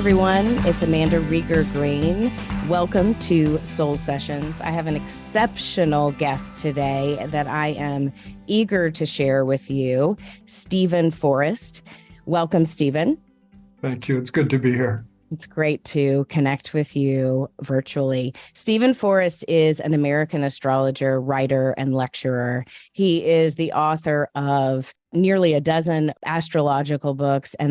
everyone. It's Amanda Rieger Green. Welcome to Soul Sessions. I have an exceptional guest today that I am eager to share with you, Steven Forrest. Welcome, Steven. Thank you. It's good to be here. It's great to connect with you virtually. Steven Forrest is an American astrologer, writer, and lecturer. He is the author of nearly a dozen astrological books and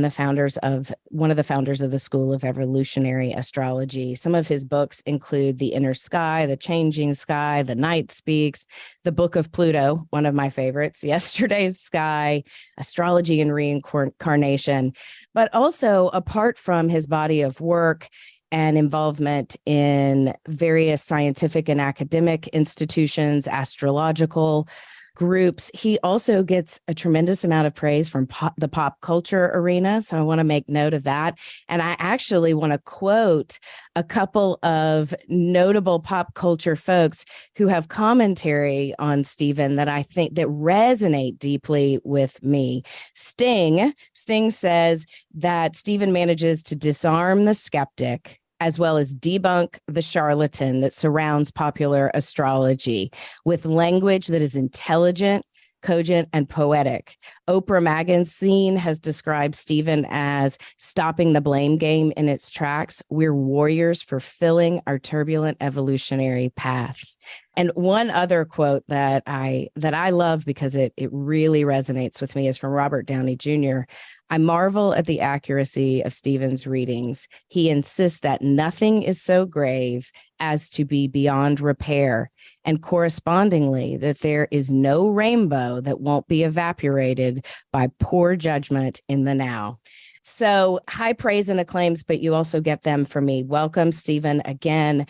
one of the founders of the School of Evolutionary Astrology. Some of his books include The Inner Sky, The Changing Sky, The Night Speaks, The Book of Pluto, one of my favorites, Yesterday's Sky, Astrology and Reincarnation. But also, apart from his body of work and involvement in various scientific and academic institutions, astrological groups, he also gets a tremendous amount of praise from the pop culture arena. So I want to make note of that. And I actually want to quote a couple of notable pop culture folks who have commentary on Steven that I think that resonate deeply with me. Sting says that Steven manages to disarm the skeptic as well as debunk the charlatan that surrounds popular astrology with language that is intelligent, cogent, and poetic. Oprah Magazine has described Steven as stopping the blame game in its tracks. We're warriors fulfilling our turbulent evolutionary path. And one other quote that I love because it really resonates with me is from Robert Downey Jr. I marvel at the accuracy of Steven's readings. He insists that nothing is so grave as to be beyond repair, and correspondingly, that there is no rainbow that won't be evaporated by poor judgment in the now. So high praise and acclaims, but you also get them from me. Welcome, Steven, again.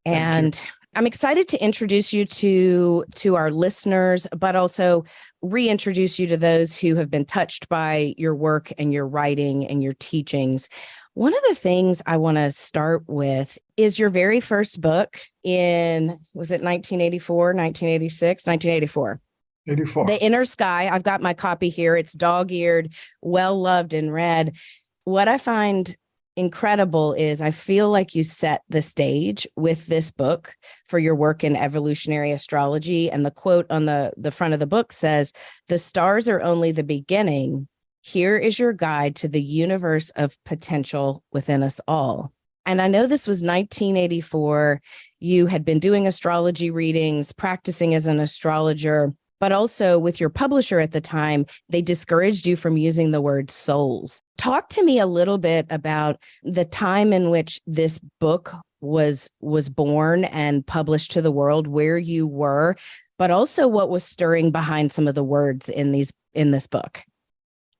And I'm excited to introduce you to our listeners, but also reintroduce you to those who have been touched by your work and your writing and your teachings. One of the things I want to start with is your very first book in, was it 1984, 1986, 1984? 84. The Inner Sky. I've got my copy here. It's dog-eared, well-loved and read. What I find incredible is I feel like you set the stage with this book for your work in evolutionary astrology. And the quote on the front of the book says, "The stars are only the beginning. Here is your guide to the universe of potential within us all." And I know this was 1984. You had been doing astrology readings, practicing as an astrologer, but also with your publisher at the time, they discouraged you from using the word souls. Talk to me a little bit about the time in which this book was born and published to the world, where you were, but also what was stirring behind some of the words in this book.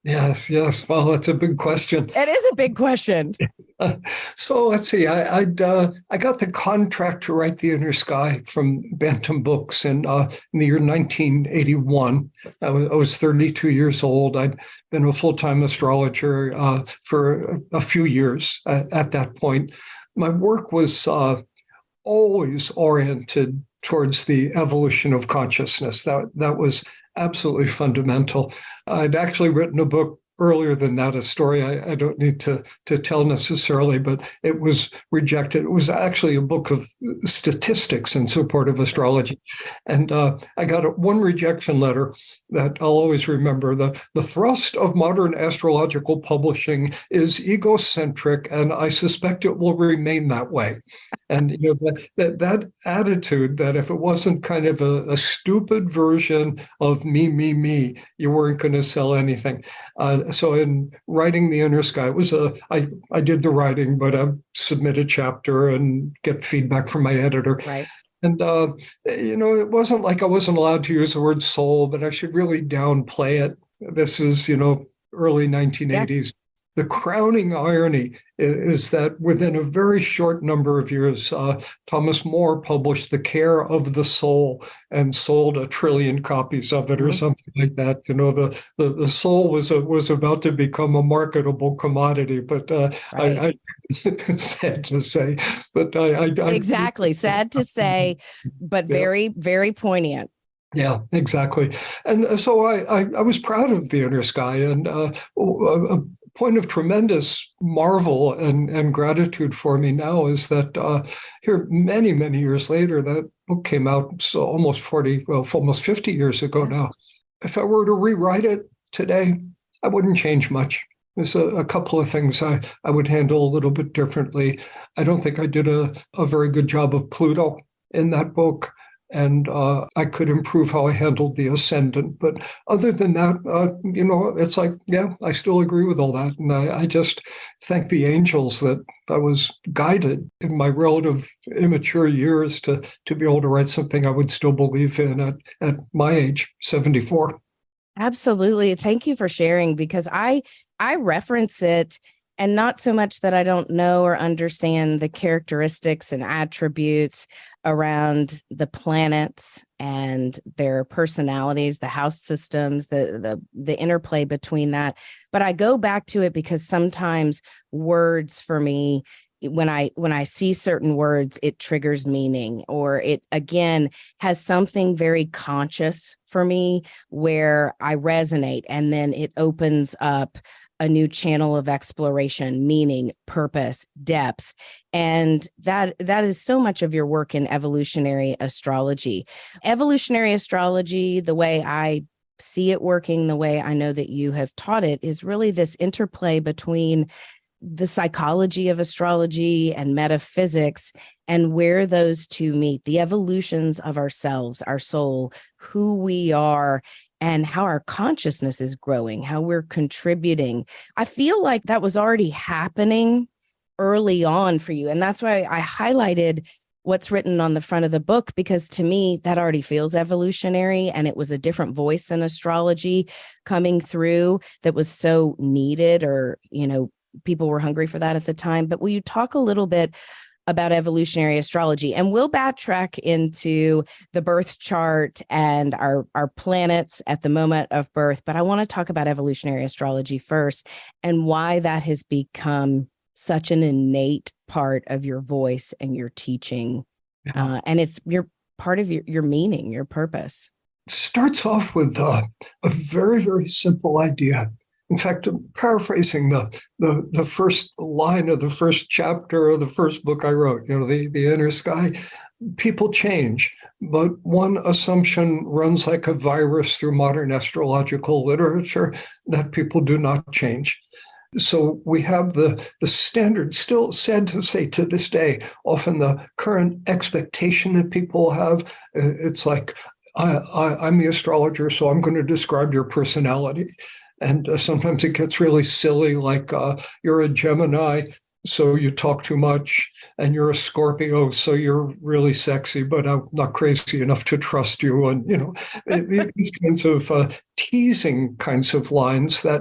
Yes. Well, that's a big question. It is a big question. So let's see. I got the contract to write The Inner Sky from Bantam Books in the year 1981. I was 32 years old. I'd been a full-time astrologer for a few years at that point. My work was always oriented towards the evolution of consciousness. That was absolutely fundamental. I'd actually written a book earlier than that, a story I don't need to tell necessarily, but it was rejected. It was actually a book of statistics in support of astrology. And I got one rejection letter that I'll always remember. The thrust of modern astrological publishing is egocentric, and I suspect it will remain that way. And that attitude that if it wasn't kind of a stupid version of me, you weren't going to sell anything. So in writing The Inner Sky, it was I did the writing, but I submit a chapter and get feedback from my editor. Right. And, it wasn't like I wasn't allowed to use the word soul, but I should really downplay it. This is, early 1980s. Yeah. The crowning irony is that within a very short number of years, Thomas More published The Care of the Soul and sold 1 trillion copies of it or something like that. The soul was about to become a marketable commodity, but right. I sad to say, but I exactly sad to say, but very, very poignant. Yeah, exactly. And so I was proud of The Inner Sky, and point of tremendous marvel and gratitude for me now is that here, many, many years later, that book came out, so almost 50 years ago now. If I were to rewrite it today, I wouldn't change much. There's a couple of things I would handle a little bit differently. I don't think I did a very good job of Pluto in that book, and I could improve how I handled the ascendant. But other than that, it's like, yeah, I still agree with all that. And I just thank the angels that I was guided in my relative immature years to be able to write something I would still believe in at my age, 74. Absolutely. Thank you for sharing, because I reference it, and not so much that I don't know or understand the characteristics and attributes around the planets and their personalities, the house systems, the interplay between that. But I go back to it because sometimes words for me, when I see certain words, it triggers meaning, or it again has something very conscious for me where I resonate, and then it opens up a new channel of exploration, meaning, purpose, depth. And that is so much of your work in evolutionary astrology. Evolutionary astrology, the way I see it working, the way I know that you have taught it, is really this interplay between the psychology of astrology and metaphysics, and where those two meet, the evolutions of ourselves, our soul, who we are, and how our consciousness is growing, how we're contributing. I feel like that was already happening early on for you. And that's why I highlighted what's written on the front of the book, because to me, that already feels evolutionary. And it was a different voice in astrology coming through that was so needed, or, people were hungry for that at the time. But will you talk a little bit about evolutionary astrology? And we'll backtrack into the birth chart and our planets at the moment of birth. But I want to talk about evolutionary astrology first, and why that has become such an innate part of your voice and your teaching. And it's your part of your meaning, your purpose. It starts off with a very, very simple idea. In fact, paraphrasing the first line of the first chapter of the first book I wrote, the inner sky, people change, but one assumption runs like a virus through modern astrological literature, that people do not change. So we have the standard, still sad to say to this day, often the current expectation that people have, it's like, I'm the astrologer, so I'm going to describe your personality. And sometimes it gets really silly, like you're a Gemini, so you talk too much, and you're a Scorpio, so you're really sexy, but I'm not crazy enough to trust you. And, these kinds of teasing kinds of lines that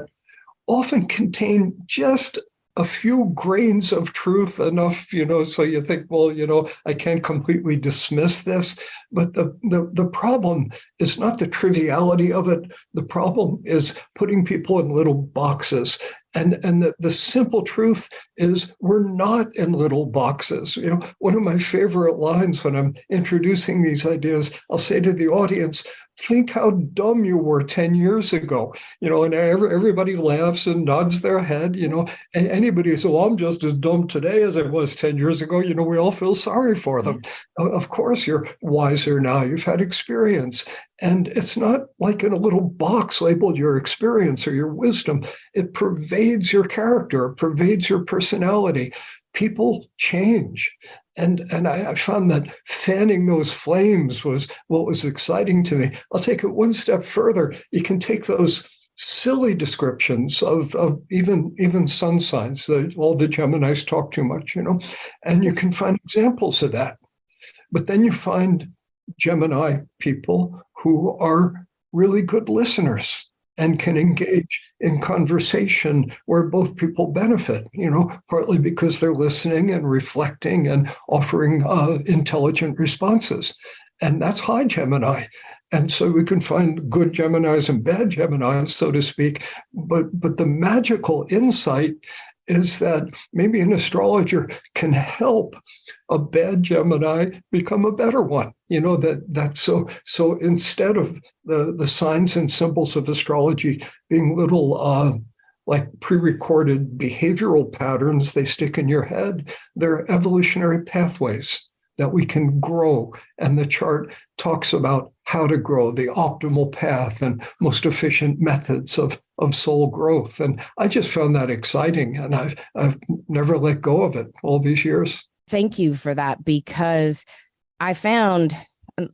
often contain just a few grains of truth, enough, so you think, well, I can't completely dismiss this. But the problem is not the triviality of it. The problem is putting people in little boxes. And the simple truth is we're not in little boxes. One of my favorite lines when I'm introducing these ideas, I'll say to the audience, think how dumb you were 10 years ago, and everybody laughs and nods their head, and anybody says, well, I'm just as dumb today as I was 10 years ago. We all feel sorry for them. Of course, you're wiser now. You've had experience. And it's not like in a little box labeled your experience or your wisdom. It pervades your character, it pervades your personality. People change. And I found that fanning those flames was what was exciting to me. I'll take it one step further. You can take those silly descriptions of even sun signs, all the Geminis talk too much, and you can find examples of that. But then you find Gemini people who are really good listeners and can engage in conversation where both people benefit, partly because they're listening and reflecting and offering intelligent responses. And that's high Gemini. And so we can find good Geminis and bad Geminis, so to speak. But the magical insight is that maybe an astrologer can help a bad Gemini become a better one. So instead of the signs and symbols of astrology being little like pre-recorded behavioral patterns they stick in your head. They're evolutionary pathways that we can grow. And the chart talks about how to grow, the optimal path and most efficient methods of soul growth. And I just found that exciting. And I've never let go of it all these years. Thank you for that, because I found,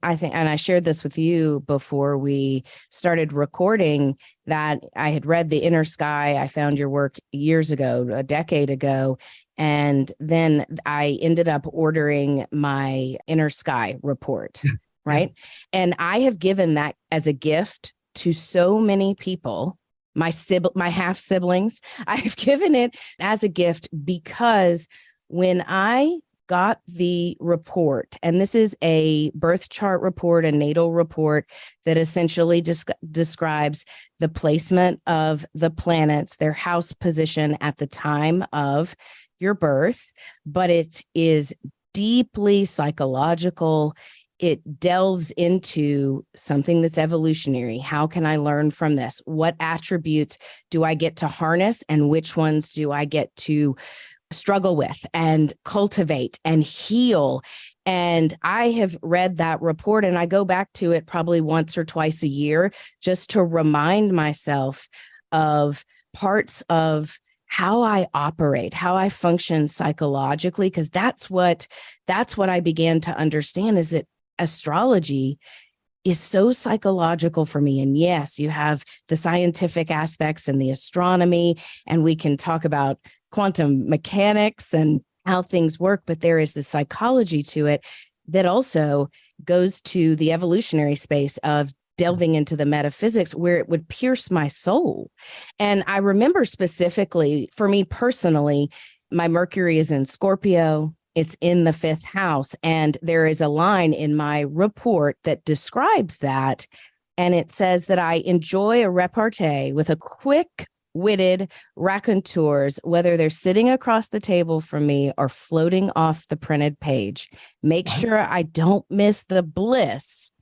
I think, and I shared this with you before we started recording, that I had read The Inner Sky. I found your work years ago, a decade ago. And then I ended up ordering my Inner Sky report, right? And I have given that as a gift to so many people, my half siblings. I've given it as a gift because when I got the report, and this is a birth chart report, a natal report that essentially describes the placement of the planets, their house position at the time of your birth, but it is deeply psychological. It delves into something that's evolutionary. How can I learn from this? What attributes do I get to harness, and which ones do I get to struggle with and cultivate and heal? And I have read that report, and I go back to it probably once or twice a year just to remind myself of parts of how I operate, how I function psychologically, because that's what I began to understand, is that astrology is so psychological for me. And yes, you have the scientific aspects and the astronomy, and we can talk about quantum mechanics and how things work, but there is the psychology to it that also goes to the evolutionary space of delving into the metaphysics, where it would pierce my soul. And I remember specifically, for me personally, my Mercury is in Scorpio. It's in the 5th house. And there is a line in my report that describes that. And it says that I enjoy a repartee with a quick-witted raconteurs, whether they're sitting across the table from me or floating off the printed page. Make sure I don't miss the bliss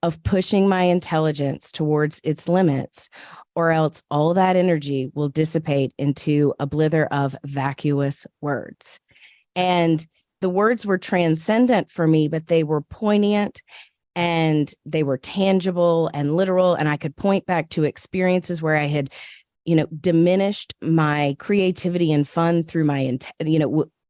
of pushing my intelligence towards its limits, or else all that energy will dissipate into a blither of vacuous words. And the words were transcendent for me, but they were poignant and they were tangible and literal. And I could point back to experiences where I had, diminished my creativity and fun through my,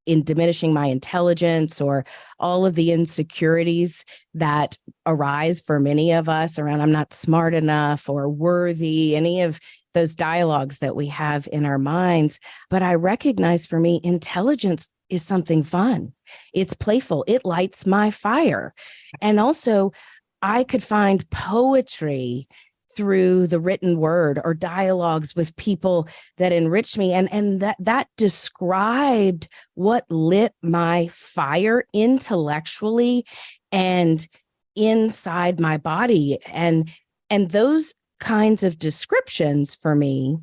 in diminishing my intelligence, or all of the insecurities that arise for many of us around I'm not smart enough or worthy, any of those dialogues that we have in our minds. But I recognize, for me, intelligence is something fun. It's playful. It lights my fire. And also, I could find poetry through the written word or dialogues with people that enriched me. And that described what lit my fire intellectually and inside my body. And those kinds of descriptions for me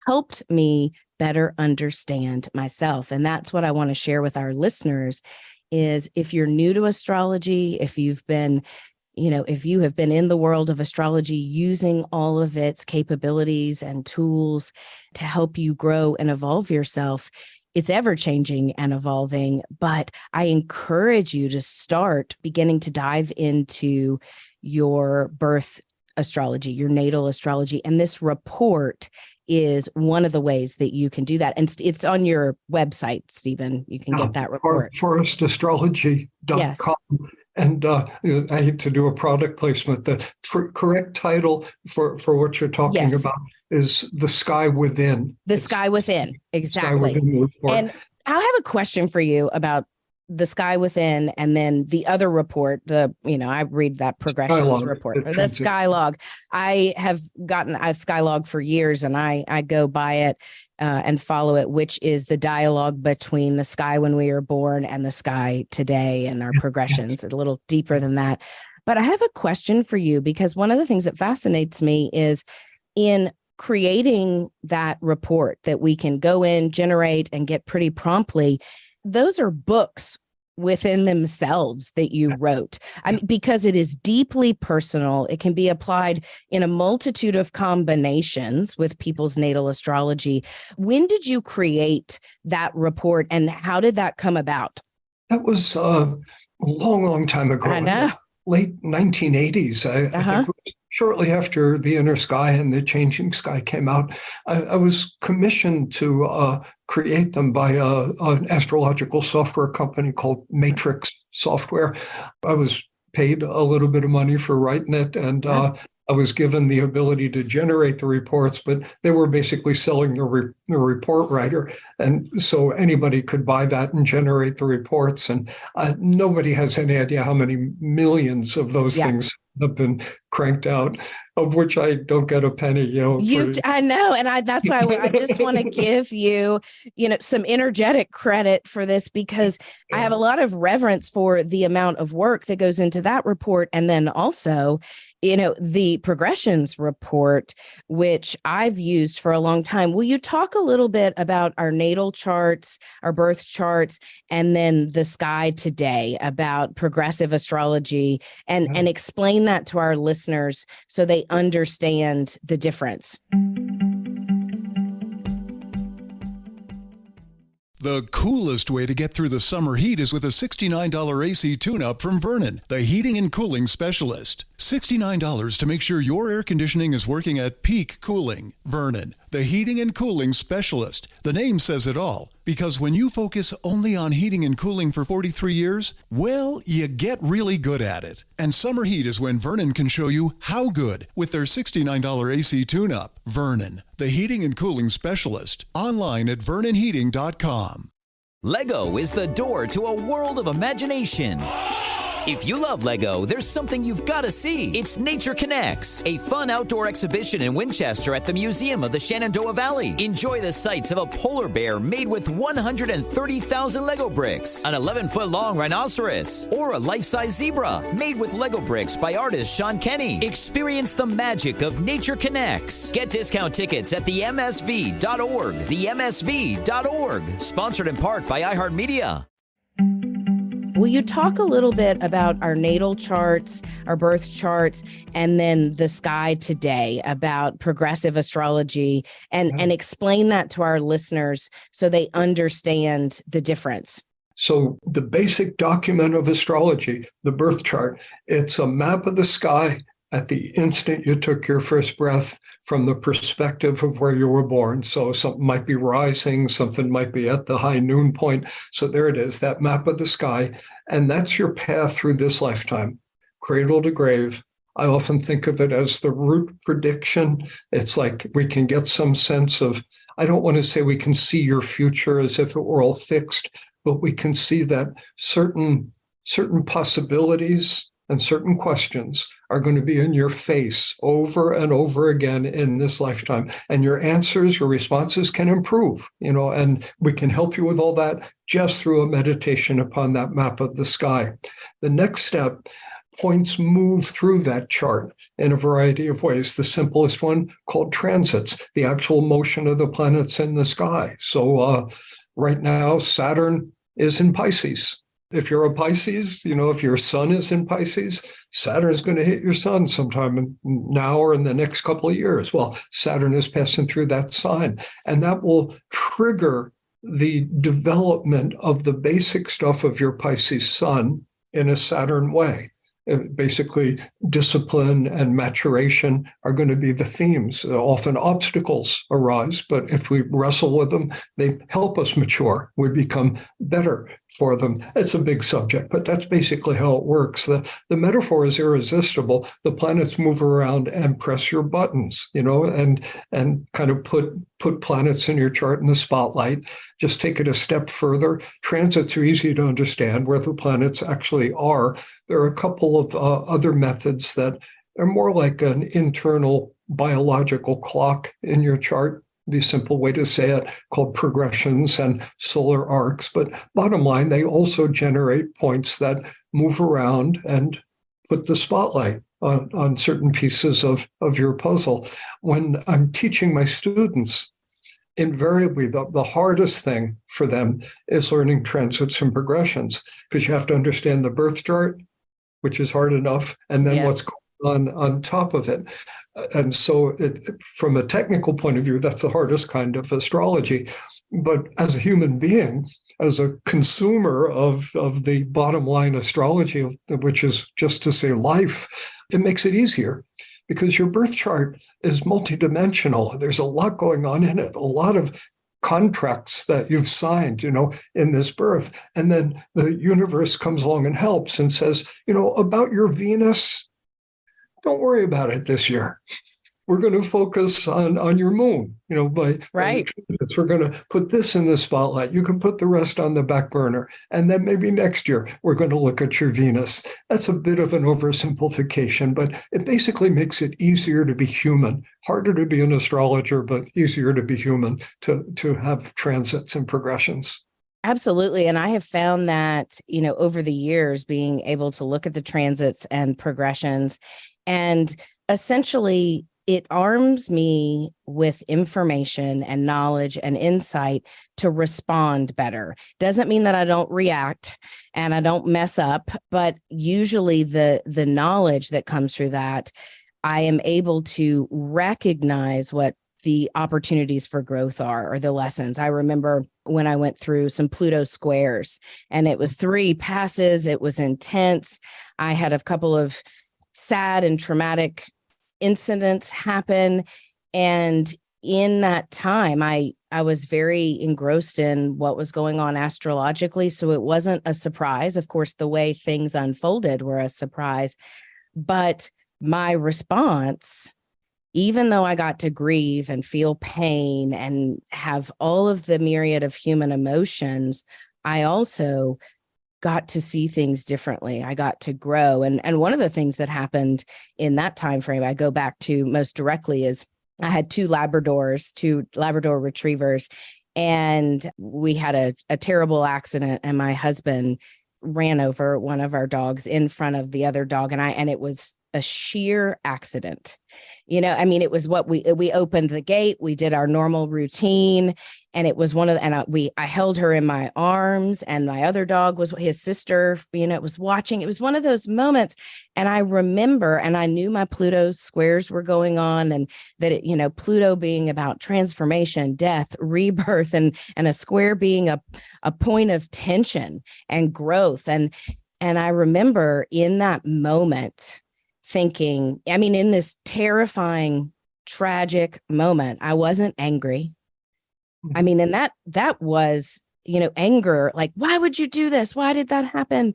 helped me better understand myself. And that's what I want to share with our listeners is, if you're new to astrology, if you have been in the world of astrology, using all of its capabilities and tools to help you grow and evolve yourself, it's ever changing and evolving. But I encourage you to start beginning to dive into your birth astrology, your natal astrology. And this report is one of the ways that you can do that. And it's on your website, Stephen. You can get that report. Forrestastrology.com. Yes. And I hate to do a product placement. The correct title for what you're talking about is The Sky Within. The Sky Within. Exactly. Sky Within report. And I have a question for you about The Sky Within, and then the other report, I read that progressions report, or the Skylog. I have gotten a Skylog for years, and I go by it and follow it, which is the dialogue between the sky when we were born and the sky today, and our progressions. It's a little deeper than that. But I have a question for you, because one of the things that fascinates me is in creating that report that we can go in, generate, and get pretty promptly. Those are books within themselves that you wrote? I mean, because it is deeply personal. It can be applied in a multitude of combinations with people's natal astrology. When did you create that report, and how did that come about? That was a long time ago. I know. Late 1980s. I think shortly after The Inner Sky and The Changing Sky came out. I was commissioned to create them by an astrological software company called Matrix Software. I was paid a little bit of money for writing it, and I was given the ability to generate the reports, but they were basically selling the report writer. And so anybody could buy that and generate the reports. And nobody has any idea how many millions of those things have been cranked out, of which I don't get a penny. I know, and that's why I just want to give you, some energetic credit for this, because I have a lot of reverence for the amount of work that goes into that report, and then also, the progressions report, which I've used for a long time. Will you talk a little bit about our natal charts, our birth charts, and then the sky today, about progressive astrology, and explain that to our listeners so they understand the difference? The coolest way to get through the summer heat is with a $69 AC tune-up from Vernon, the heating and cooling specialist. $69 to make sure your air conditioning is working at peak cooling. Vernon, the heating and cooling specialist. The name says it all, because when you focus only on heating and cooling for 43 years, well, you get really good at it. And summer heat is when Vernon can show you how good with their $69 AC tune-up. Vernon, the heating and cooling specialist. Online at vernonheating.com. Lego is the door to a world of imagination. If you love Lego, there's something you've got to see. It's Nature Connects, a fun outdoor exhibition in Winchester at the Museum of the Shenandoah Valley. Enjoy the sights of a polar bear made with 130,000 Lego bricks, an 11-foot-long rhinoceros, or a life-size zebra made with Lego bricks by artist Sean Kenny. Experience the magic of Nature Connects. Get discount tickets at themsv.org. Themsv.org. Sponsored in part by iHeartMedia. Will you talk a little bit about our natal charts, our birth charts, and then the sky today, about progressive astrology, and explain that to our listeners so they understand the difference? So the basic document of astrology, the birth chart, it's a map of the sky at the instant you took your first breath from the perspective of where you were born. So something might be rising, something might be at the high noon point. So there it is, that map of the sky. And that's your path through this lifetime, cradle to grave. I often think of it as the route prediction. It's like we can get some sense of, I don't want to say we can see your future as if it were all fixed, but we can see that certain possibilities and certain questions are going to be in your face over and over again in this lifetime. And your answers, your responses can improve, and we can help you with all that just through a meditation upon that map of the sky. The next step, points move through that chart in a variety of ways. The simplest one called transits, the actual motion of the planets in the sky. So right now, Saturn is in Pisces. If you're a Pisces, if your sun is in Pisces, Saturn is going to hit your sun sometime now or in the next couple of years. Well, Saturn is passing through that sign, and that will trigger the development of the basic stuff of your Pisces sun in a Saturn way. Basically, discipline and maturation are going to be the themes. Often obstacles arise, but if we wrestle with them, they help us mature. We become better for them. It's a big subject, but that's basically how it works. The metaphor is irresistible. The planets move around and press your buttons, and kind of put planets in your chart in the spotlight. Just take it a step further. Transits are easy to understand where the planets actually are. There are a couple of other methods that are more like an internal biological clock in your chart, the simple way to say it, called progressions and solar arcs. But bottom line, they also generate points that move around and put the spotlight on certain pieces of your puzzle. When I'm teaching my students, invariably the hardest thing for them is learning transits and progressions, because you have to understand the birth chart, which is hard enough, and then what's Yes. going on top of it. And so from a technical point of view, that's the hardest kind of astrology. But as a human being, as a consumer of the bottom line astrology, which is just to say life, it makes it easier, because your birth chart is multidimensional. There's a lot going on in it, a lot of contracts that you've signed, in this birth. And then the universe comes along and helps and says, about your Venus, don't worry about it this year. We're going to focus on your moon, by Right. we're going to put this in the spotlight. You can put the rest on the back burner. And then maybe next year, we're going to look at your Venus. That's a bit of an oversimplification, but it basically makes it easier to be human, harder to be an astrologer, but easier to be human, to have transits and progressions. Absolutely. And I have found that, over the years, being able to look at the transits and progressions, and essentially it arms me with information and knowledge and insight to respond better. Doesn't mean that I don't react and I don't mess up, but usually the knowledge that comes through that, I am able to recognize what the opportunities for growth are, or the lessons. I remember when I went through some Pluto squares, and it was 3 passes. It was intense. I had a couple of sad and traumatic incidents happen. And in that time, I was very engrossed in what was going on astrologically. So it wasn't a surprise. Of course, the way things unfolded were a surprise. But my response, even though I got to grieve and feel pain and have all of the myriad of human emotions, I also got to see things differently. I got to grow. And one of the things that happened in that time frame, I go back to most directly, is I had 2 Labrador retrievers, and we had a terrible accident, and my husband ran over one of our dogs in front of the other dog, and it was a sheer accident. It was what we opened the gate, we did our normal routine, and it was I held her in my arms, and my other dog was his sister, was watching. It was one of those moments. And I remember, and I knew my Pluto squares were going on, and that Pluto being about transformation, death, rebirth, and a square being a point of tension and growth. And I remember in that moment thinking, in this terrifying, tragic moment, I wasn't angry. And that was, anger, like, why would you do this? Why did that happen?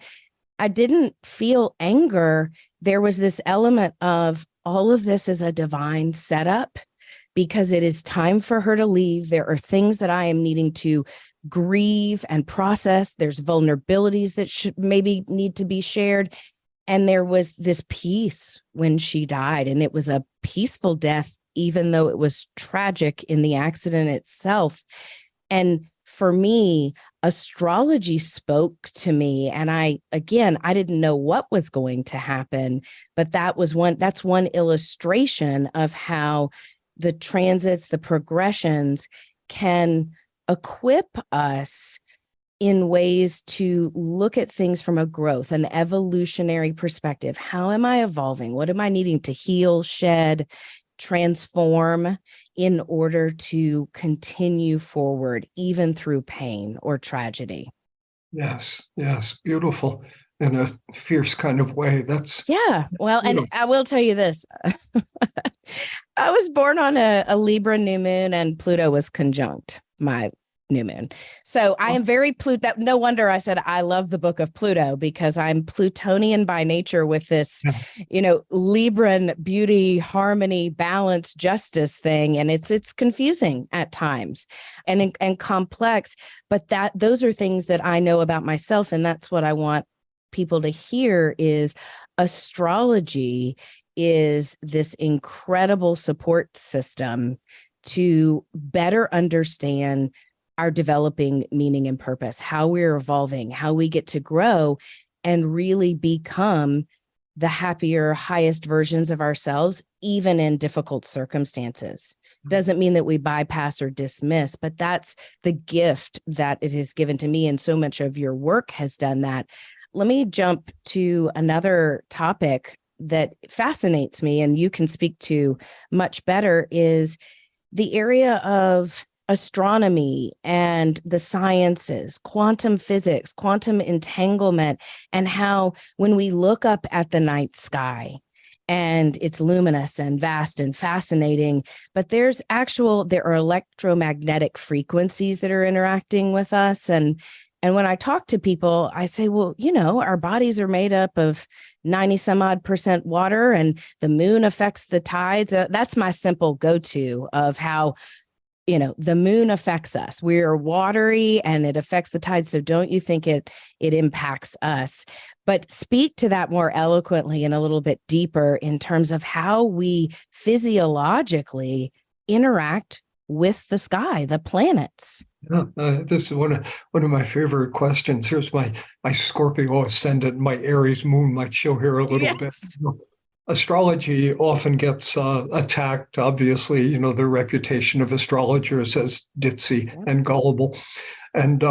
I didn't feel anger. There was this element of, all of this is a divine setup, because it is time for her to leave. There are things that I am needing to grieve and process. There's vulnerabilities that should maybe need to be shared. And there was this peace when she died, and it was a peaceful death, even though it was tragic in the accident itself. And for me, astrology spoke to me. And I didn't know what was going to happen, but that's one illustration of how the transits, the progressions can equip us in ways to look at things from a growth, an evolutionary perspective. How am I evolving? What am I needing to heal, shed, transform in order to continue forward, even through pain or tragedy? Yes, beautiful. In a fierce kind of way. Yeah. Well, and I will tell you this. I was born on a Libra new moon, and Pluto was conjunct my new moon. So I am very Pluto. No wonder I said I love the book of Pluto, because I'm Plutonian by nature, with this, Libran beauty, harmony, balance, justice thing. And it's confusing at times and complex, but those are things that I know about myself. And that's what I want people to hear, is astrology is this incredible support system to better understand our developing meaning and purpose, how we're evolving, how we get to grow and really become the happier, highest versions of ourselves, even in difficult circumstances. Doesn't mean that we bypass or dismiss, but that's the gift that it has given to me. And so much of your work has done that. Let me jump to another topic that fascinates me, and you can speak to much better, is the area of astronomy and the sciences, quantum physics, quantum entanglement, and how when we look up at the night sky and it's luminous and vast and fascinating, but there are electromagnetic frequencies that are interacting with us. And when I talk to people, I say, well, our bodies are made up of 90 some odd % water, and the moon affects the tides. That's my simple go-to of how the moon affects us. We are watery and it affects the tide. So don't you think it impacts us? But speak to that more eloquently and a little bit deeper in terms of how we physiologically interact with the sky, the planets. Yeah, this is one of my favorite questions. Here's my Scorpio ascendant, my Aries moon might show here a little bit. Astrology often gets attacked. Obviously, the reputation of astrologers as ditzy and gullible. And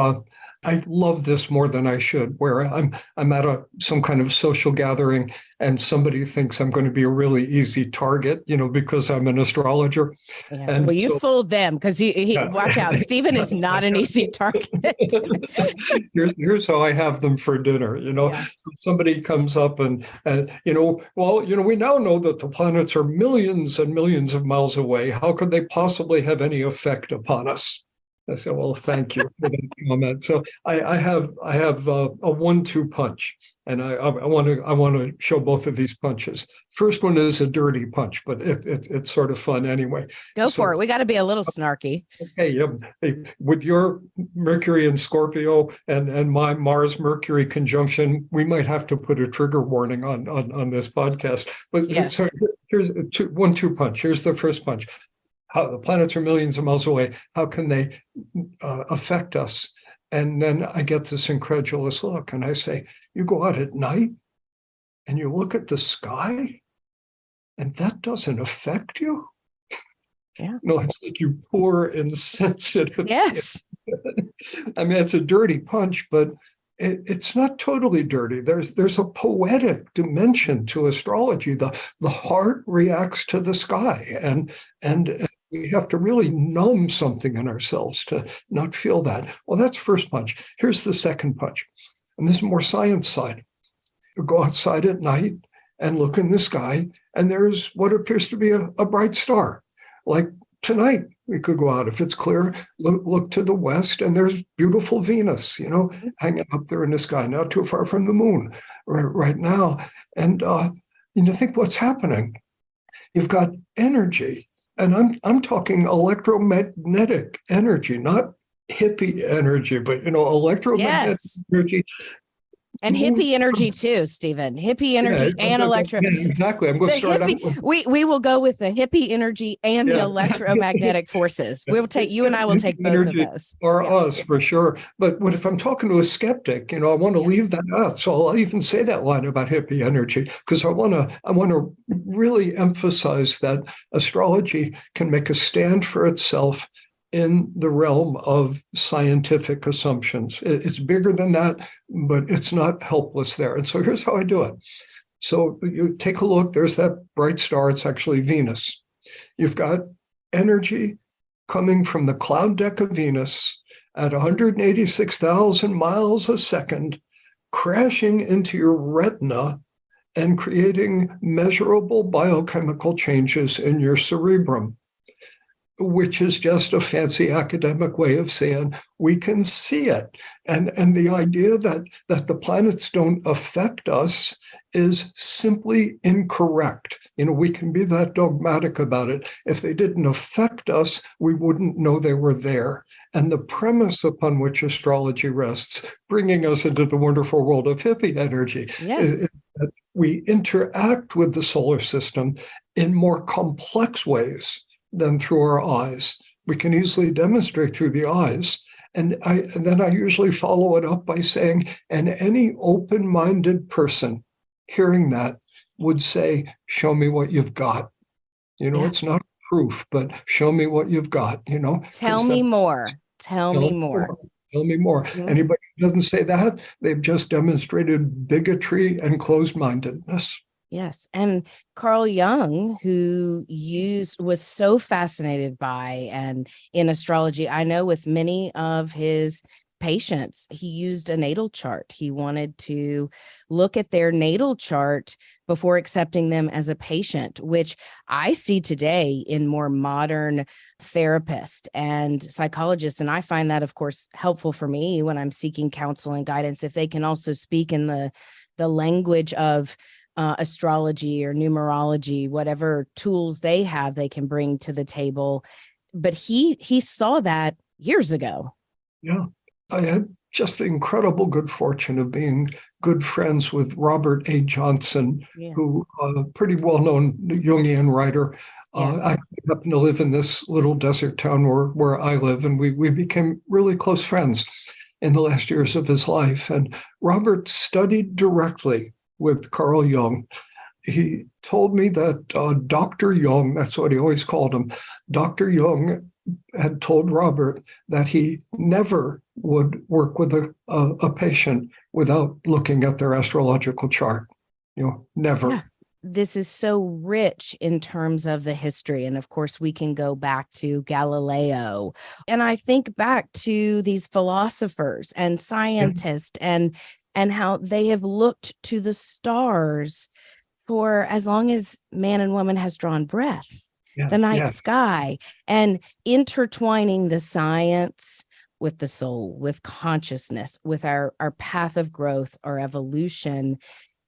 I love this more than I should, where I'm at some kind of social gathering and somebody thinks I'm going to be a really easy target, because I'm an astrologer. Yes. And well, you fooled them because watch out. Stephen is not an easy target. Here's how I have them for dinner. Somebody comes up and we now know that the planets are millions and millions of miles away. How could they possibly have any effect upon us? I said, well, thank you for that comment. So I have a 1-2 punch, and I want to show both of these punches. First one is a dirty punch, but it's sort of fun anyway. Go for it. We got to be a little snarky. Okay, with your Mercury and Scorpio and my Mars Mercury conjunction, we might have to put a trigger warning on this podcast. But yes. So here's a 1-2 punch. Here's the first punch. How the planets are millions of miles away. How can they affect us? And then I get this incredulous look, and I say, you go out at night and you look at the sky, and that doesn't affect you? Yeah. No, it's like you poor, insensitive. Yes. I mean, it's a dirty punch, but it's not totally dirty. There's a poetic dimension to astrology. The heart reacts to the sky, and we have to really numb something in ourselves to not feel that. Well, that's first punch. Here's the second punch. And this is more science side. You go outside at night and look in the sky, and there's what appears to be a bright star. Like tonight, we could go out, if it's clear, look to the west, and there's beautiful Venus, hanging up there in the sky, not too far from the moon right now. And you think, what's happening? You've got energy. And I'm talking electromagnetic energy, not hippie energy, but electromagnetic energy. And hippie energy too, Stephen. Hippie energy and electro. Yeah, exactly. I'm going to start out with... We will go with the hippie energy and the electromagnetic forces. You and I will take both of those. For us, for sure. But if I'm talking to a skeptic, I want to leave that out. So I'll even say that line about hippie energy, because I want to really emphasize that astrology can make a stand for itself in the realm of scientific assumptions. It's bigger than that, but it's not helpless there. And so here's how I do it. So you take a look, there's that bright star, it's actually Venus. You've got energy coming from the cloud deck of Venus at 186,000 miles a second, crashing into your retina and creating measurable biochemical changes in your cerebrum, which is just a fancy academic way of saying we can see it. And the idea that the planets don't affect us is simply incorrect. We can be that dogmatic about it. If they didn't affect us, we wouldn't know they were there. And the premise upon which astrology rests, bringing us into the wonderful world of hippie energy, is that we interact with the solar system in more complex ways than through our eyes. We can easily demonstrate through the eyes. And then I usually follow it up by saying, and any open-minded person hearing that would say, show me what you've got. Yeah. It's not proof, but show me what you've got, Tell me more. Tell me more. Tell me more. Mhm. Anybody who doesn't say that, they've just demonstrated bigotry and closed-mindedness. Yes. And Carl Jung, who was so fascinated by, and in astrology, I know with many of his patients, he used a natal chart. He wanted to look at their natal chart before accepting them as a patient, which I see today in more modern therapists and psychologists. And I find that, of course, helpful for me when I'm seeking counsel and guidance, if they can also speak in the language of astrology or numerology, whatever tools they have, they can bring to the table. But he saw that years ago. Yeah. I had just the incredible good fortune of being good friends with Robert A. Johnson, who pretty well-known Jungian writer. Yes. I happen to live in this little desert town where I live, and we became really close friends in the last years of his life. And Robert studied directly with Carl Jung. He told me that Dr. Jung, that's what he always called him, Dr. Jung had told Robert that he never would work with a patient without looking at their astrological chart. Never. Yeah. This is so rich in terms of the history. And of course, we can go back to Galileo. And I think back to these philosophers and scientists and how they have looked to the stars for as long as man and woman has drawn breath. The night sky, and intertwining the science with the soul, with consciousness, with our path of growth, our evolution,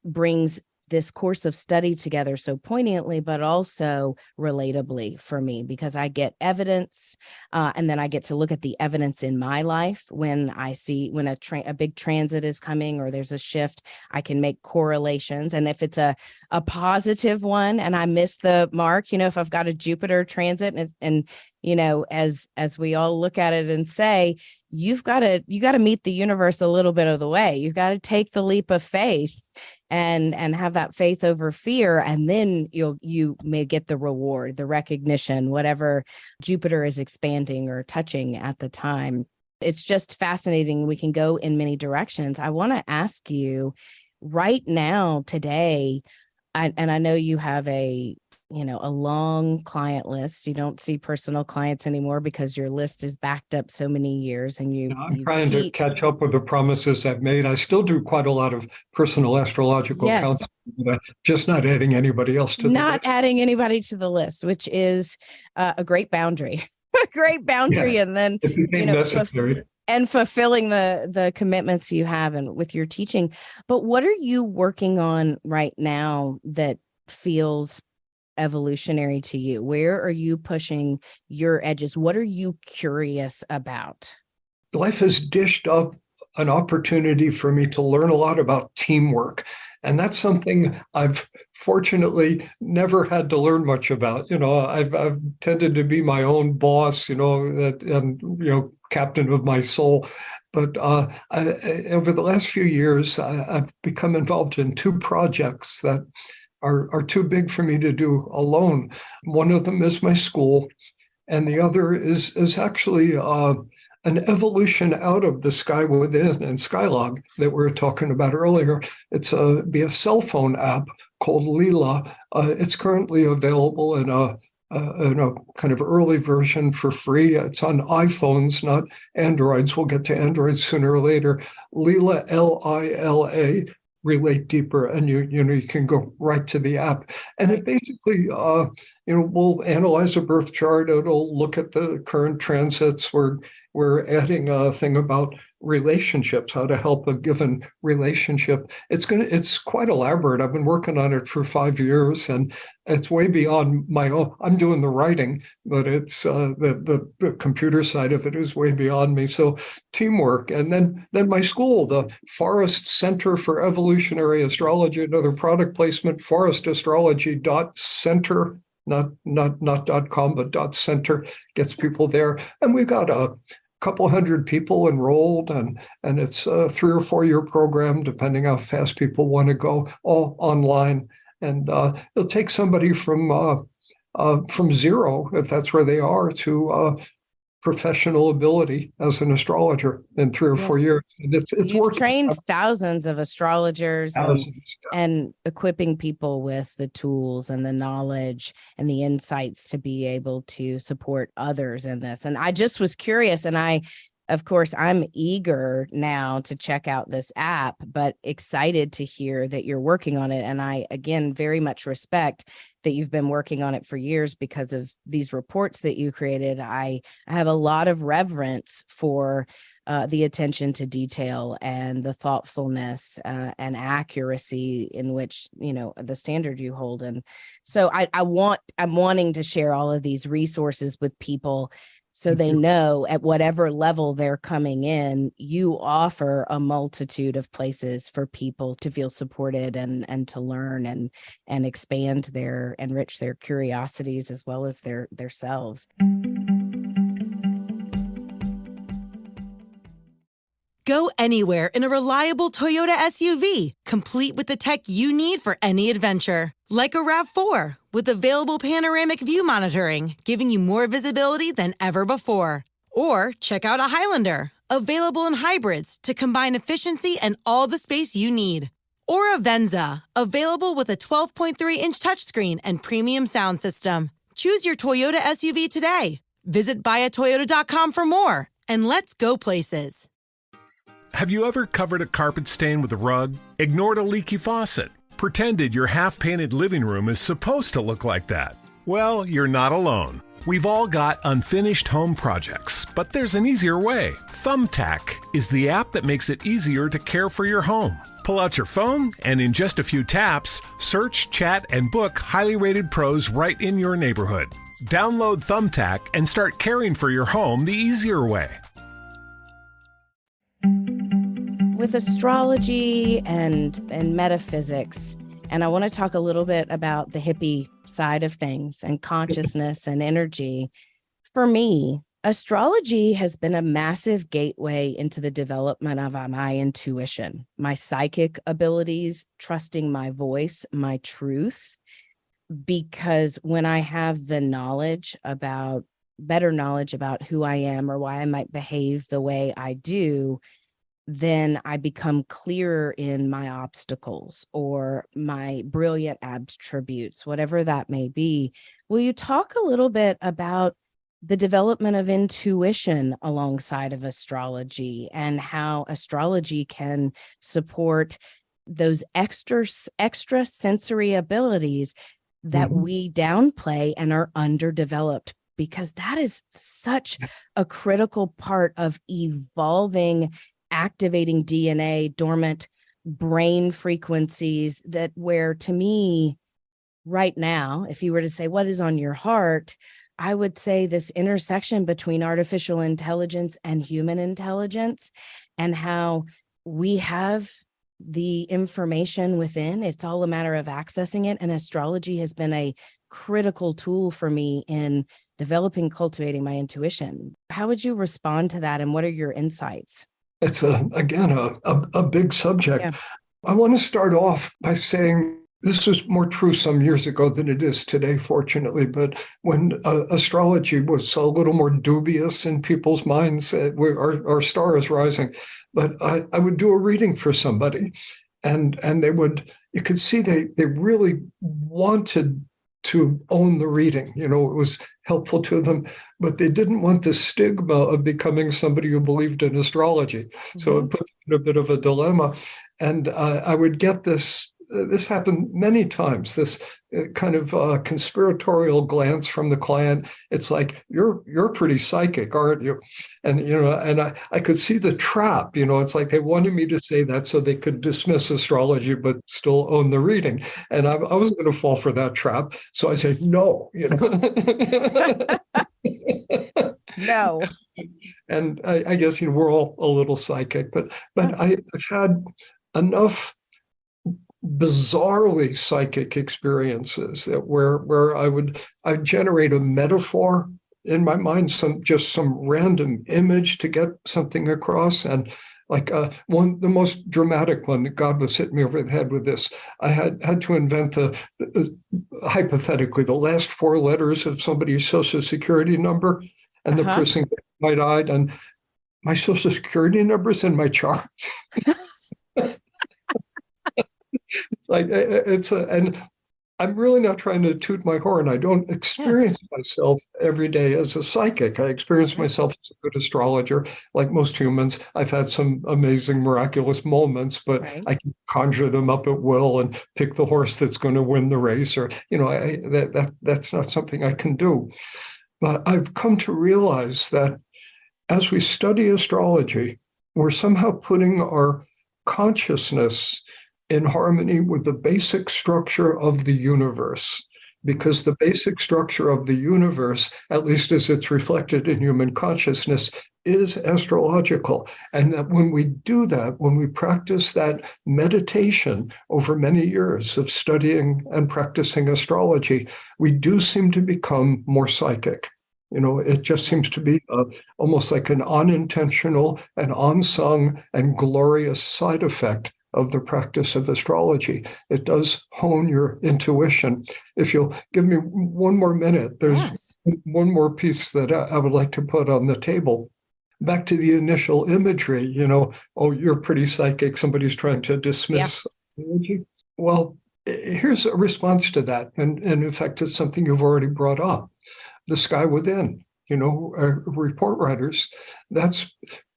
brings this course of study together so poignantly, but also relatably for me, because I get evidence, and then I get to look at the evidence in my life when I see when a big transit is coming or there's a shift. I can make correlations, and if it's a positive one and I miss the mark, if I've got a Jupiter transit and as we all look at it and say, you got to meet the universe a little bit of the way. You've got to take the leap of faith and have that faith over fear. And then you may get the reward, the recognition, whatever Jupiter is expanding or touching at the time. It's just fascinating. We can go in many directions. I want to ask you right now, today, and I know you have a long client list. You don't see personal clients anymore because your list is backed up so many years, and I'm trying to catch up with the promises I've made. I still do quite a lot of personal astrological counseling, but just not adding anybody else to the list. Not adding anybody to the list, which is a great boundary, and then it became necessary. And fulfilling the commitments you have and with your teaching. But what are you working on right now that feels evolutionary to you? Where are you pushing your edges? What are you curious about? Life has dished up an opportunity for me to learn a lot about teamwork. And that's something I've fortunately never had to learn much about. I've tended to be my own boss, and captain of my soul. But over the last few years, I've become involved in two projects that are too big for me to do alone. One of them is my school, and the other is actually an evolution out of the sky within and Skylog that we were talking about earlier. It's be a cell phone app called Leela. It's currently available in a kind of early version for free. It's on iPhones, not Androids. We'll get to Androids sooner or later. Leela, Lila. Relate deeper, and you can go right to the app, and it basically we'll analyze a birth chart. It'll look at the current transits. We're adding a thing about relationships, how to help a given relationship. It's quite elaborate. I've been working on it for 5 years, and it's way beyond my own. I'm doing the writing, but it's the computer side of it is way beyond me. So teamwork, and then my school, the Forrest Center for Evolutionary Astrology, another product placement, forrestastrology.center. Not .com, but .center gets people there, and we've got a couple hundred people enrolled, and it's a 3 or 4 year program, depending how fast people want to go, all online. And it'll take somebody from zero, if that's where they are, to professional ability as an astrologer in 3 or 4 Yes. years. And it's You've working. trained thousands of astrologers Thousands. and equipping people with the tools and the knowledge and the insights to be able to support others in this. And I just was curious, and of course, I'm eager now to check out this app, but excited to hear that you're working on it. And I, again, very much respect that you've been working on it for years because of these reports that you created. I have a lot of reverence for the attention to detail and the thoughtfulness and accuracy in which, the standard you hold. And so I'm wanting to share all of these resources with people so they know at whatever level they're coming in, you offer a multitude of places for people to feel supported and to learn and expand enrich their curiosities as well as their selves. Go anywhere in a reliable Toyota SUV, complete with the tech you need for any adventure. Like a RAV4, with available panoramic view monitoring, giving you more visibility than ever before. Or check out a Highlander, available in hybrids to combine efficiency and all the space you need. Or a Venza, available with a 12.3-inch touchscreen and premium sound system. Choose your Toyota SUV today. Visit buyatoyota.com for more, and let's go places. Have you ever covered a carpet stain with a rug? Ignored a leaky faucet? Pretended your half-painted living room is supposed to look like that? Well, you're not alone. We've all got unfinished home projects, but there's an easier way. Thumbtack is the app that makes it easier to care for your home. Pull out your phone, and in just a few taps, search, chat, and book highly rated pros right in your neighborhood. Download Thumbtack and start caring for your home the easier way. With astrology and metaphysics, and I want to talk a little bit about the hippie side of things and consciousness and energy. For me, astrology has been a massive gateway into the development of my intuition, my psychic abilities, trusting my voice, my truth, because when I have the better knowledge about who I am or why I might behave the way I do, then I become clearer in my obstacles or my brilliant attributes, whatever that may be. Will you talk a little bit about the development of intuition alongside of astrology and how astrology can support those extra sensory abilities that we downplay and are underdeveloped? Because that is such a critical part of evolving, activating DNA, dormant brain frequencies, that where, to me, right now, if you were to say, what is on your heart, I would say this intersection between artificial intelligence and human intelligence, and how we have the information within. It's all a matter of accessing it. And astrology has been a critical tool for me in developing, cultivating my intuition. How would you respond to that? And what are your insights? It's again a big subject. Yeah. I want to start off by saying this was more true some years ago than it is today, fortunately. But when astrology was a little more dubious in people's minds, our star is rising. But I would do a reading for somebody, and you could see they really wanted to own the reading. It was helpful to them, but they didn't want the stigma of becoming somebody who believed in astrology. So it put them in a bit of a dilemma. And I would get this happened many times, this kind of conspiratorial glance from the client. It's like, you're pretty psychic, aren't you? And, and I could see the trap. It's like they wanted me to say that so they could dismiss astrology, but still own the reading. And I wasn't going to fall for that trap. So I said, no, No. And I guess, we're all a little psychic, but I've had enough bizarrely psychic experiences that where I'd generate a metaphor in my mind, some random image to get something across. And Like the most dramatic one, God was hitting me over the head with this. I had to invent hypothetically, the last four letters of somebody's social security number, and the person might eyed, and my social security number's in my chart. It's like and I'm really not trying to toot my horn. I don't experience myself every day as a psychic. I experience myself as a good astrologer. Like most humans, I've had some amazing, miraculous moments, but I can conjure them up at will and pick the horse that's going to win the race, or that's not something I can do. But I've come to realize that as we study astrology, we're somehow putting our consciousness in harmony with the basic structure of the universe, because the basic structure of the universe, at least as it's reflected in human consciousness, is astrological. And that when we do that, when we practice that meditation over many years of studying and practicing astrology, we do seem to become more psychic. It just seems to be almost like an unintentional and unsung and glorious side effect of the practice of astrology. It does hone your intuition. If you'll give me one more minute, there's one more piece that I would like to put on the table. Back to the initial imagery, you're pretty psychic, somebody's trying to dismiss astrology. Well, here's a response to that. And in fact, it's something you've already brought up. The sky within, report writers, that's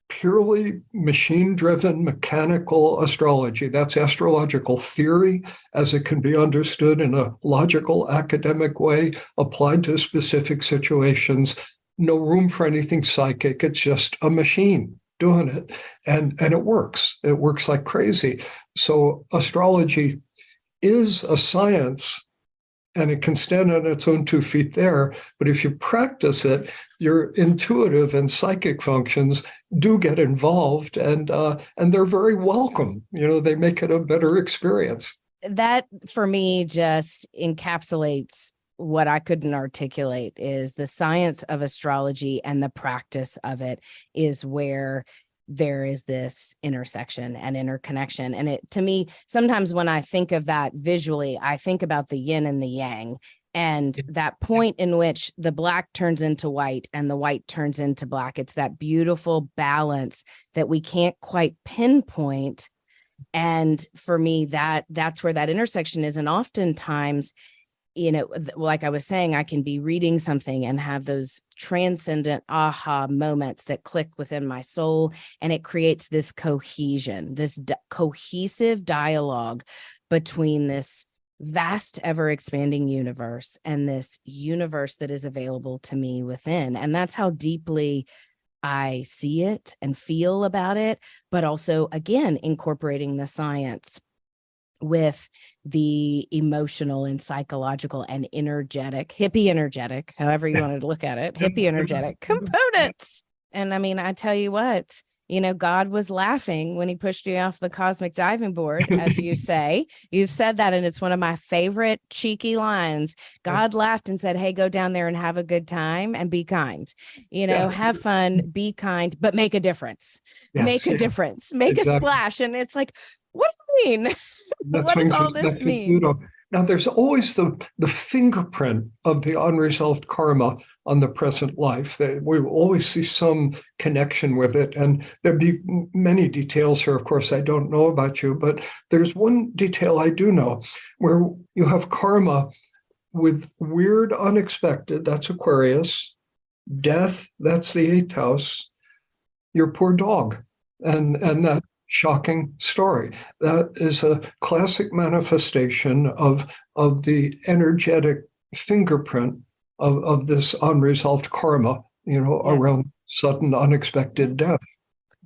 purely machine-driven mechanical astrology. That's astrological theory as it can be understood in a logical academic way, applied to specific situations. No room for anything psychic. It's just a machine doing it. And it works. It works like crazy. So astrology is a science, and it can stand on its own 2 feet there. But if you practice it, your intuitive and psychic functions do get involved, and they're very welcome. They make it a better experience. That, for me, just encapsulates what I couldn't articulate, is the science of astrology and the practice of it is where there is this intersection and interconnection. And it, to me, sometimes when I think of that visually, I think about the yin and the yang, and that point in which the black turns into white and the white turns into black. It's that beautiful balance that we can't quite pinpoint. And for me, that's where that intersection is. And oftentimes, like I was saying, I can be reading something and have those transcendent aha moments that click within my soul. And it creates this cohesion, this cohesive dialogue between this vast, ever expanding universe and this universe that is available to me within. And that's how deeply I see it and feel about it, but also, again, incorporating the science with the emotional and psychological and hippie energetic, however you wanted to look at it, hippie energetic components. And I mean, I tell you what, God was laughing when he pushed you off the cosmic diving board, as you say. You've said that, and it's one of my favorite cheeky lines. God laughed and said, hey, go down there and have a good time and be kind. Have fun, be kind, but make a difference. Make a difference. Make a splash. And it's like, what do you mean? What does all this mean? Now, there's always the fingerprint of the unresolved karma on the present life. We always see some connection with it. And there'd be many details here, of course, I don't know about you, but there's one detail I do know, where you have karma with weird, unexpected, that's Aquarius, death, that's the 8th house, your poor dog, and that shocking story. That is a classic manifestation of the energetic fingerprint of this unresolved karma, around sudden unexpected death.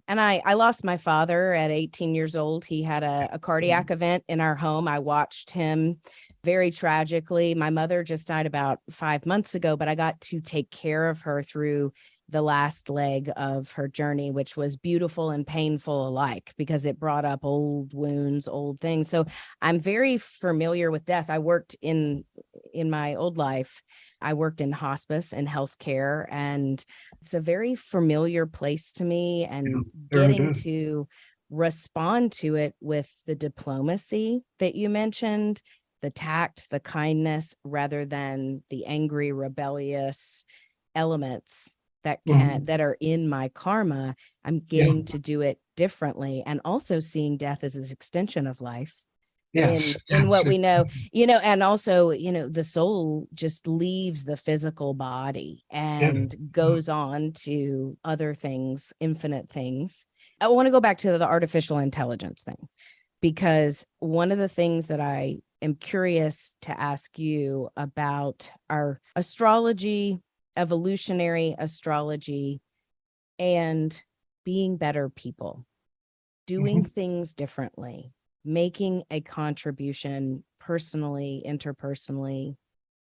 And I lost my father at 18 years old. He had a cardiac event in our home. I watched him very tragically. My mother just died about 5 months ago, but I got to take care of her through the last leg of her journey, which was beautiful and painful alike, because it brought up old wounds, old things. So I'm very familiar with death. I worked in in my old life, I worked in hospice and healthcare, and it's a very familiar place to me, and getting to respond to it with the diplomacy that you mentioned, the tact, the kindness, rather than the angry, rebellious elements that are in my karma. I'm getting to do it differently, and also seeing death as an extension of life. In what we know, and also, the soul just leaves the physical body and goes on to other things, infinite things. I want to go back to the artificial intelligence thing, because one of the things that I am curious to ask you about are astrology, evolutionary astrology, and being better people, doing things differently, making a contribution personally, interpersonally,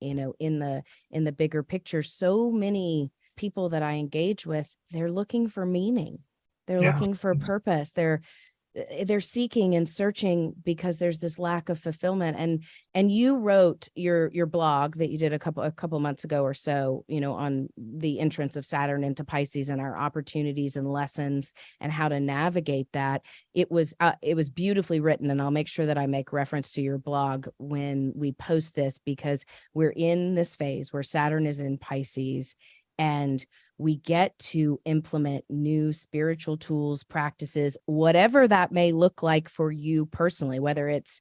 in the bigger picture. So many people that I engage with, they're looking for meaning. They're looking for purpose. They're seeking and searching because there's this lack of fulfillment. And you wrote your blog that you did a couple months ago or so, on the entrance of Saturn into Pisces and our opportunities and lessons and how to navigate that. It was beautifully written, and I'll make sure that I make reference to your blog when we post this, because we're in this phase where Saturn is in Pisces, and we get to implement new spiritual tools, practices, whatever that may look like for you personally, whether it's,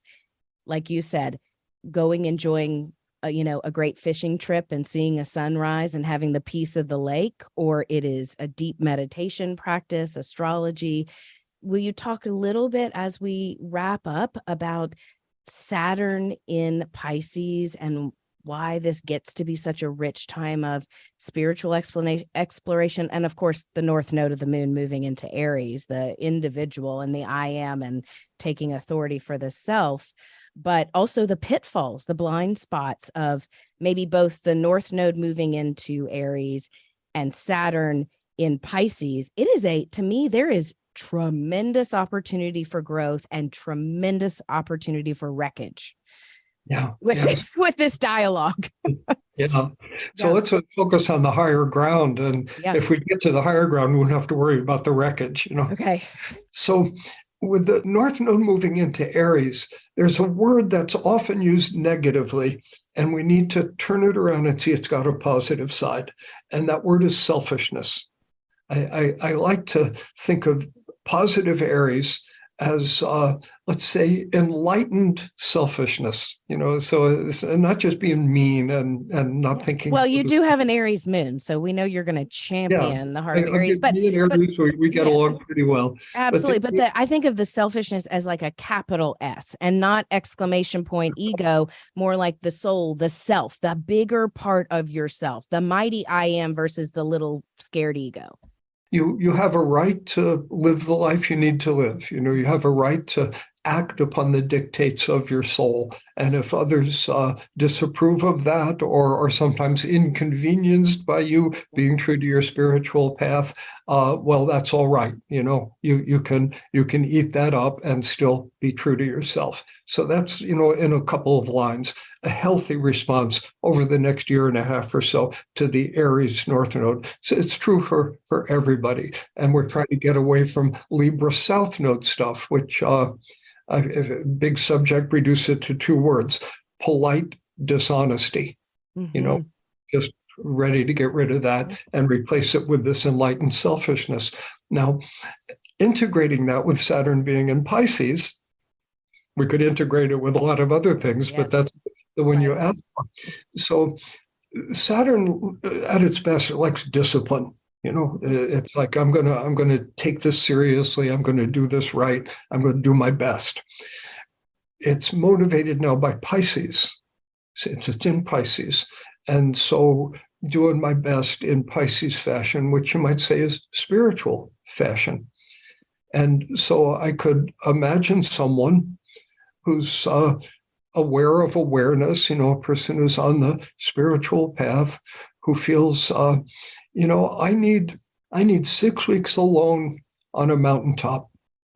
like you said, enjoying a great fishing trip and seeing a sunrise and having the peace of the lake, or it is a deep meditation practice, astrology. Will you talk a little bit as we wrap up about Saturn in Pisces and why this gets to be such a rich time of spiritual exploration, and of course the north node of the moon moving into Aries, the individual and the I am, and taking authority for the self, but also the pitfalls, the blind spots of maybe both the north node moving into Aries and Saturn in Pisces. To me, there is tremendous opportunity for growth and tremendous opportunity for wreckage. With this dialogue. So let's focus on the higher ground. And if we get to the higher ground, we won't have to worry about the wreckage, Okay. So with the North Node moving into Aries, there's a word that's often used negatively, and we need to turn it around and see it's got a positive side. And that word is selfishness. I like to think of positive Aries as, let's say, enlightened selfishness, so it's not just being mean and not thinking. Well, you do have an Aries moon, so we know you're going to champion the heart of Aries. But we get along pretty well. Absolutely. But I think of the selfishness as like a capital S and not exclamation point ego, more like the soul, the self, the bigger part of yourself, the mighty I am versus the little scared ego. You have a right to live the life you need to live. You have a right to act upon the dictates of your soul. And if others disapprove of that or are sometimes inconvenienced by you being true to your spiritual path, well, that's all right. You can eat that up and still be true to yourself. So that's, in a couple of lines, a healthy response over the next year and a half or so to the Aries North Node. So it's true for everybody. And we're trying to get away from Libra South Node stuff, which a big subject, reduce it to two words: polite dishonesty. Just ready to get rid of that and replace it with this enlightened selfishness. Now, integrating that with Saturn being in Pisces, we could integrate it with a lot of other things, but that's the one you asked for. So Saturn at its best, it likes discipline. It's like, I'm gonna take this seriously. I'm going to do this right. I'm going to do my best. It's motivated now by Pisces. It's in Pisces. And so doing my best in Pisces fashion, which you might say is spiritual fashion. And so I could imagine someone who's aware of awareness, a person who's on the spiritual path, who feels, I need 6 weeks alone on a mountaintop.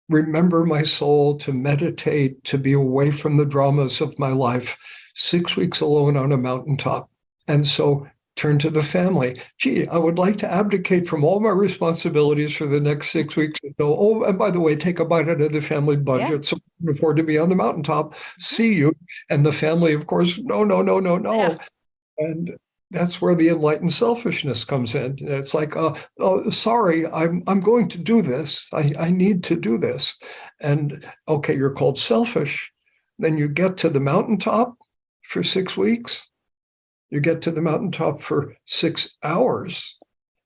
Remember my soul, to meditate, to be away from the dramas of my life, 6 weeks alone on a mountaintop. And so turn to the family. Gee, I would like to abdicate from all my responsibilities for the next 6 weeks. Oh, and by the way, take a bite out of the family budget so we can afford to be on the mountaintop. See you. And the family, of course, no, no, no, no, no. Yeah. And that's where the enlightened selfishness comes in. It's like, oh, sorry, I'm going to do this. I need to do this. And okay, you're called selfish. Then you get to the mountaintop for 6 weeks. You get to the mountaintop for 6 hours,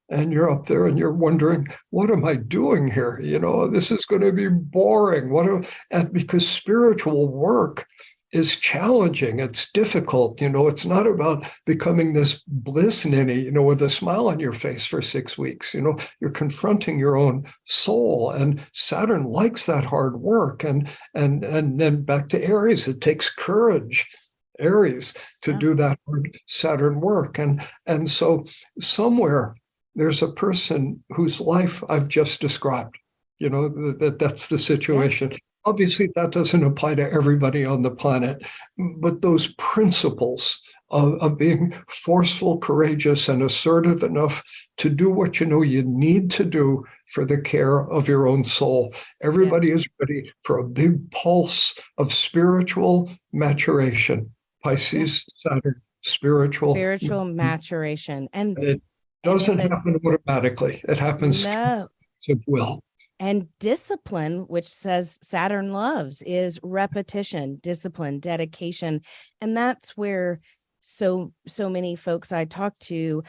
and you're up there and you're wondering, what am I doing here? This is going to be boring. Because spiritual work is challenging. It's difficult. It's not about becoming this bliss ninny, with a smile on your face for 6 weeks. You're confronting your own soul, and Saturn likes that hard work. And then back to Aries, it takes courage. Aries to do that hard Saturn work. And so somewhere there's a person whose life I've just described, that's the situation. Obviously, that doesn't apply to everybody on the planet, but those principles of being forceful, courageous, and assertive enough to do what you need to do for the care of your own soul. Everybody is ready for a big pulse of spiritual maturation. Pisces, Saturn, spiritual maturation. And it doesn't happen automatically. It happens of will. And discipline, which says Saturn loves, is repetition, discipline, dedication. And that's where so many folks I talk to,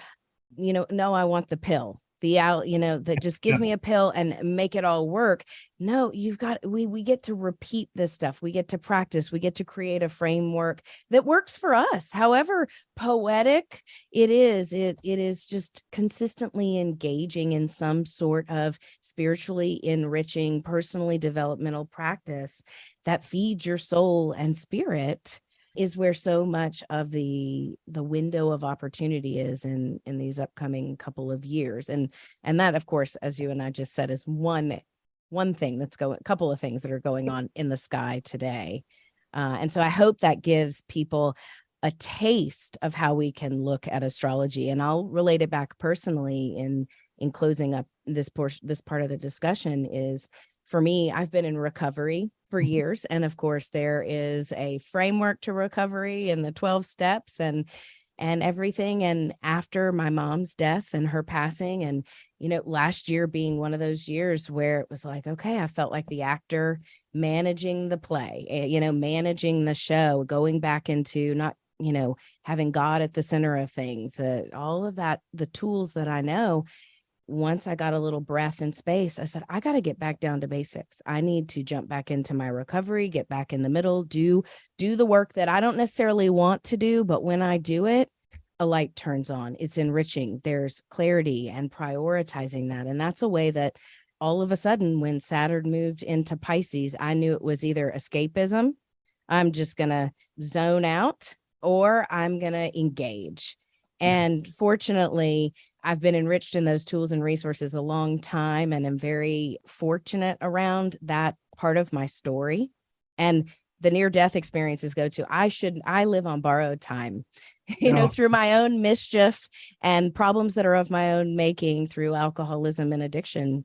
no, I want the pill. That just give me a pill and make it all work. No, we get to repeat this stuff. We get to practice. We get to create a framework that works for us. However poetic it is just consistently engaging in some sort of spiritually enriching, personally developmental practice that feeds your soul and spirit, is where so much of the window of opportunity is in these upcoming couple of years. And that, of course, as you and I just said, is one thing a couple of things that are going on in the sky today. And so I hope that gives people a taste of how we can look at astrology. And I'll relate it back personally in closing up this part of the discussion. Is, for me, I've been in recovery for years. And of course, there is a framework to recovery and the 12 steps and everything. And after my mom's death and her passing, and, last year being one of those years where it was like, okay, I felt like the actor managing the play, managing the show, going back into not, having God at the center of things, all of that, the tools that I know. Once I got a little breath and space, I said, I got to get back down to basics. I need to jump back into my recovery, get back in the middle, do the work that I don't necessarily want to do. But when I do it, a light turns on. It's enriching. There's clarity and prioritizing that. And that's a way that all of a sudden, when Saturn moved into Pisces, I knew it was either escapism, I'm just going to zone out, or I'm going to engage. And fortunately, I've been enriched in those tools and resources a long time, and I'm very fortunate around that part of my story. And the near-death experiences go to, I live on borrowed time, through my own mischief and problems that are of my own making through alcoholism and addiction.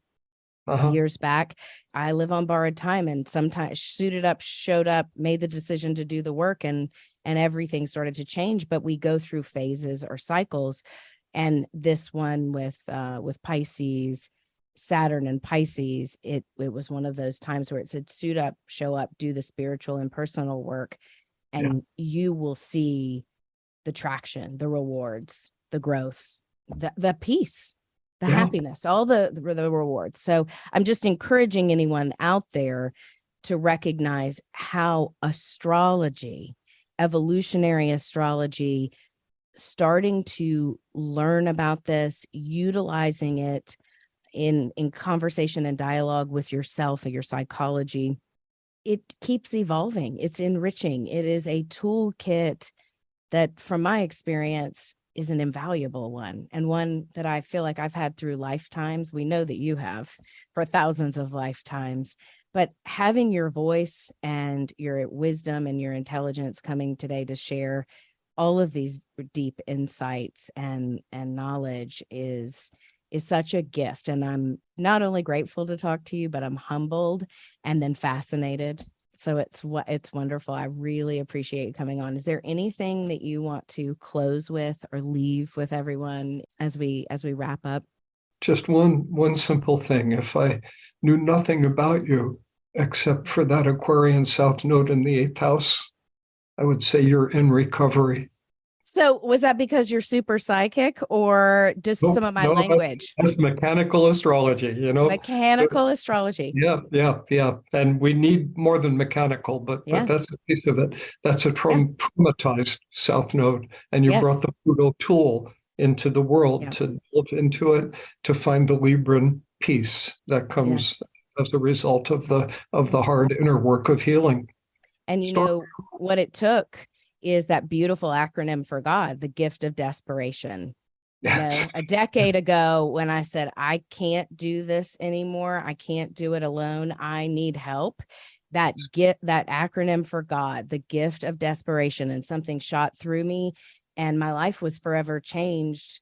Years back, I live on borrowed time, and sometimes showed up, made the decision to do the work, and everything started to change. But we go through phases or cycles. And this one with Pisces, Saturn and Pisces, it was one of those times where it said, suit up, show up, do the spiritual and personal work, and you will see the traction, the rewards, the growth, the peace, the happiness, all the rewards. So I'm just encouraging anyone out there to recognize how astrology, evolutionary astrology, starting to learn about this, utilizing it in conversation and dialogue with yourself and your psychology, it keeps evolving. It's enriching. It is a toolkit that, from my experience, is an invaluable one, and one that I feel like I've had through lifetimes. We know that you have for thousands of lifetimes. but having your voice and your wisdom and your intelligence coming today to share all of these deep insights and knowledge is such a gift. And I'm not only grateful to talk to you, but I'm humbled and then fascinated. So it's wonderful. I really appreciate you coming on. Is there anything that you want to close with or leave with everyone as we wrap up? Just one simple thing. If I knew nothing about you except for that Aquarian South Node in the 8th house, I would say you're in recovery. So was that because you're super psychic or just some of my language? That's mechanical astrology, Mechanical astrology. Yeah. And we need more than mechanical, but that's a piece of it. That's a traumatized South Node. And you brought the Pluto tool into the world to delve into it, to find the Libran peace that comes as a result of the hard inner work of healing. And what it took is that beautiful acronym for God, the gift of desperation. A decade ago when I said, I can't do this anymore, I can't do it alone, I need help. That acronym for God, the gift of desperation, and something shot through me, and my life was forever changed,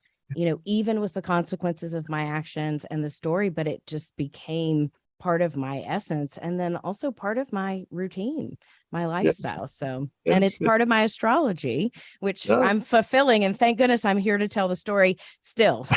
even with the consequences of my actions and the story, but it just became part of my essence, and then also part of my routine, my lifestyle. So, and it's part of my astrology, which I'm fulfilling. And thank goodness I'm here to tell the story still.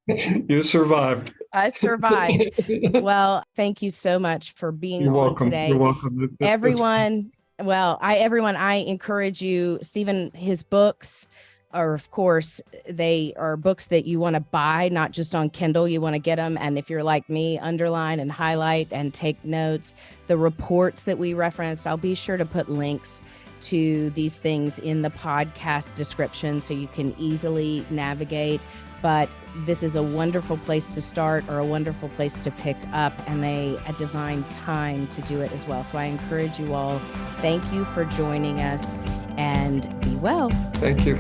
You survived. I survived. Well, thank you so much for being on today. You're welcome. Everyone, I encourage you, Steven, his books are, of course, they are books that you want to buy, not just on Kindle. You want to get them. And if you're like me, underline and highlight and take notes. The reports that we referenced, I'll be sure to put links to these things in the podcast description so you can easily navigate. But this is a wonderful place to start, or a wonderful place to pick up, and a divine time to do it as well. So I encourage you all. Thank you for joining us, and be well. Thank you.